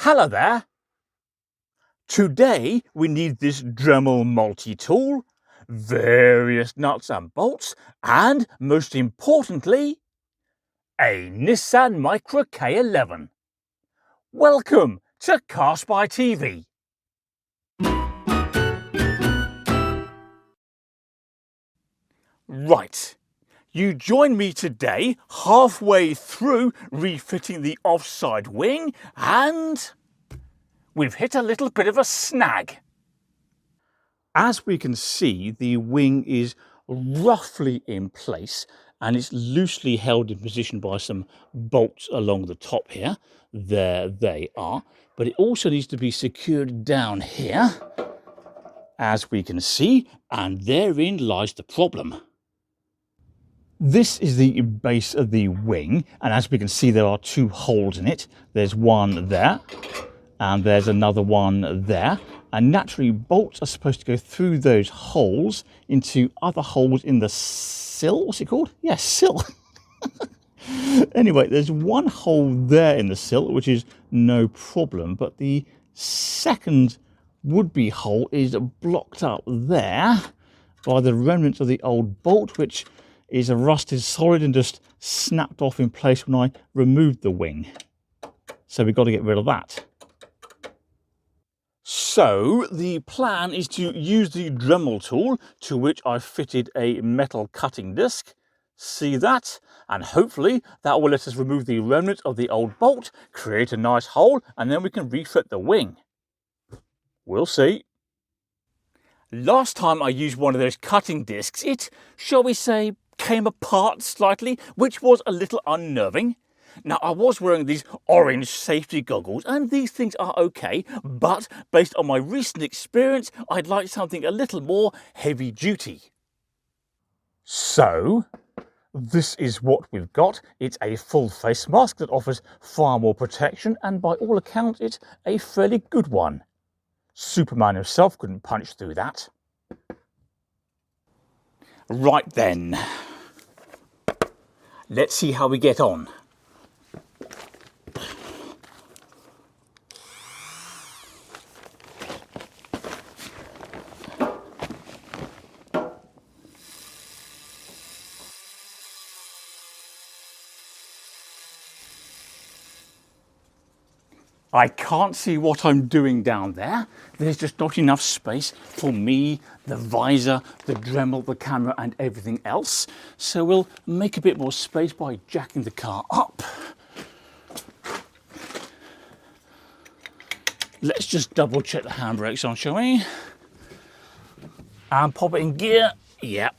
Hello there. Today we need this Dremel multi-tool, various nuts and bolts, and most importantly, a Nissan Micra K11. Welcome to CarSpyTV. Right, you join me today halfway through refitting the offside wing, and we've hit a little bit of a snag. As we can see, the wing is roughly in place and it's loosely held in position by some bolts along the top here. There they are. But it also needs to be secured down here, as we can see, and therein lies the problem. This is the base of the wing, and as we can see, there are two holes in it. There's one there, and there's another one there. And naturally, bolts are supposed to go through those holes into other holes in the sill. What's it called? Yeah, sill. Anyway, there's one hole there in the sill, which is no problem. But the second would-be hole is blocked up there by the remnants of the old bolt, which is a rusted solid and just snapped off in place when I removed the wing. So we've got to get rid of that. So the plan is to use the Dremel tool, to which I've fitted a metal cutting disc. See that? And hopefully that will let us remove the remnants of the old bolt, create a nice hole, and then we can refit the wing. We'll see. Last time I used one of those cutting discs, it, shall we say, came apart slightly, which was a little unnerving. Now, I was wearing these orange safety goggles, and these things are okay, but based on my recent experience, I'd like something a little more heavy duty. So, this is what we've got. It's a full face mask that offers far more protection, and by all accounts, it's a fairly good one. Superman himself couldn't punch through that. Right then, let's see how we get on. I can't see what I'm doing down there. There's just not enough space for me, the visor, the Dremel, the camera and everything else. So we'll make a bit more space by jacking the car up. Let's just double check the handbrakes on, shall we? And pop it in gear. Yep.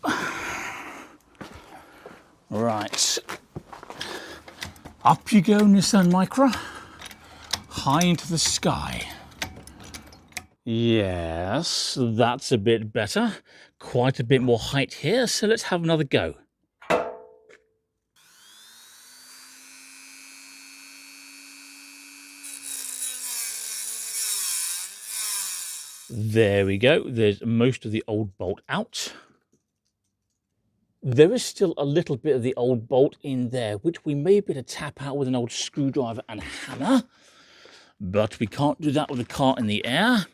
Right. Up you go, Nissan Micra. High into the sky. Yes, that's a bit better. Quite a bit more height here, so let's have another go. There we go. There's most of the old bolt out. There is still a little bit of the old bolt in there, which we may be able to tap out with an old screwdriver and hammer. But we can't do that with the car in the air,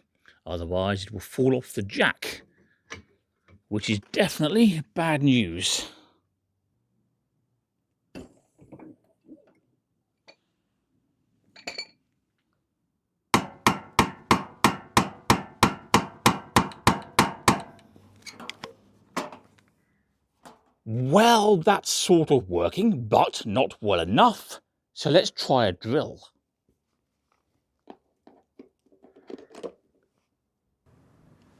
otherwise it will fall off the jack, which is definitely bad news. Well, that's sort of working, but not well enough. So let's try a drill.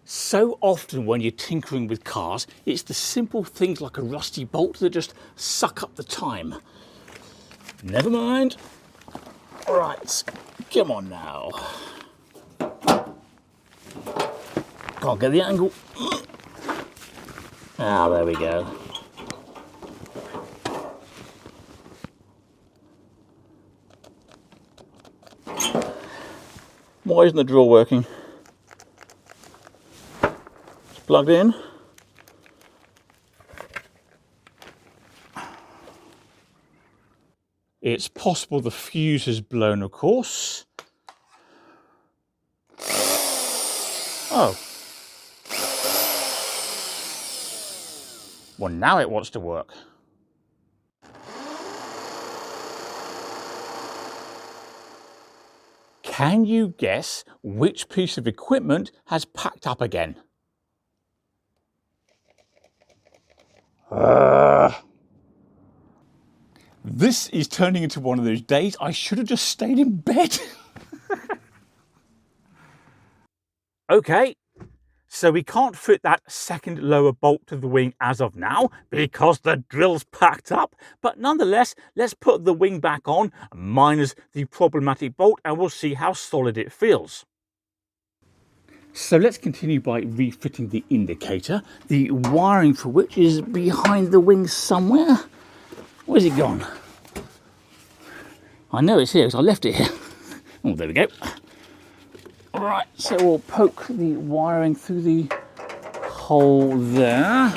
So often when you're tinkering with cars, it's the simple things like a rusty bolt that just suck up the time. Never mind. All right, come on now. Can't get the angle. Ah, there we go. Why isn't the drill working? It's plugged in. It's possible the fuse has blown, of course. Oh. Well, now it wants to work. Can you guess which piece of equipment has packed up again? This is turning into one of those days I should have just stayed in bed. Okay, so we can't fit that second lower bolt to the wing as of now because the drill's packed up. But nonetheless, let's put the wing back on, minus the problematic bolt, and we'll see how solid it feels. So let's continue by refitting the indicator, the wiring for which is behind the wing somewhere. Where's it gone? I know it's here because I left it here. Oh, there we go. All right, so we'll poke the wiring through the hole there.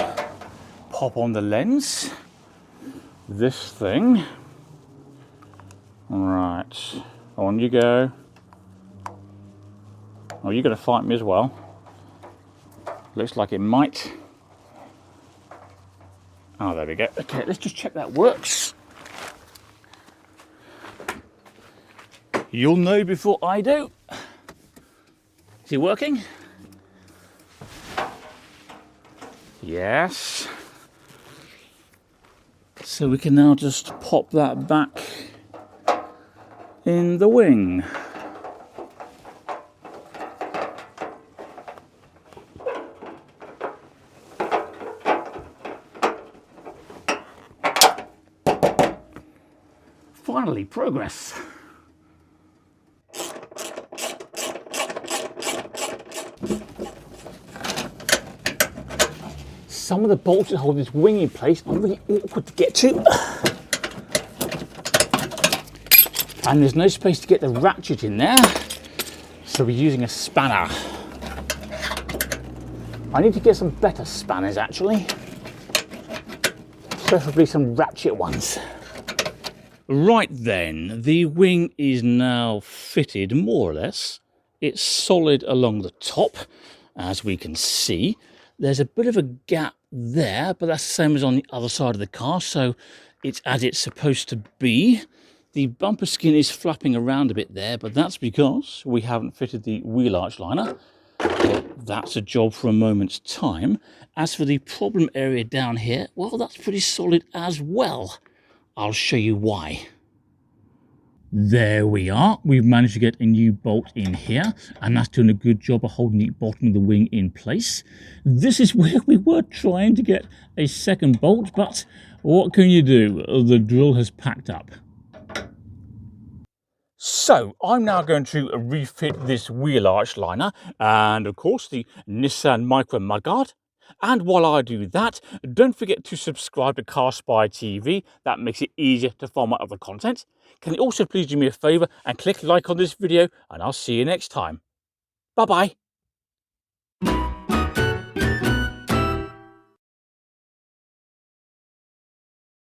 Pop on the lens. This thing. All right, on you go. Oh, you're going to fight me as well. Looks like it might. Oh, there we go. Okay, let's just check that works. You'll know before I do. Is it working? Yes. So we can now just pop that back in the wing. Finally, progress. Some of the bolts that hold this wing in place are really awkward to get to. And there's no space to get the ratchet in there, so we're using a spanner. I need to get some better spanners actually, preferably some ratchet ones. Right then, the wing is now fitted more or less. It's solid along the top, as we can see. There's a bit of a gap there, but that's the same as on the other side of the car, so it's as it's supposed to be. The bumper skin is flapping around a bit there, but that's because we haven't fitted the wheel arch liner. Well, that's a job for a moment's time. As for the problem area down here, well, that's pretty solid as well. I'll show you why. There we are. We've managed to get a new bolt in here, and that's doing a good job of holding the bottom of the wing in place. This is where we were trying to get a second bolt, but what can you do? The drill has packed up. So I'm now going to refit this wheel arch liner and of course the Nissan Micra mudguard. And while I do that, don't forget to subscribe to CarSpyTV. That makes it easier to find my other content. Can you also please do me a favour and click like on this video, and I'll see you next time. Bye bye.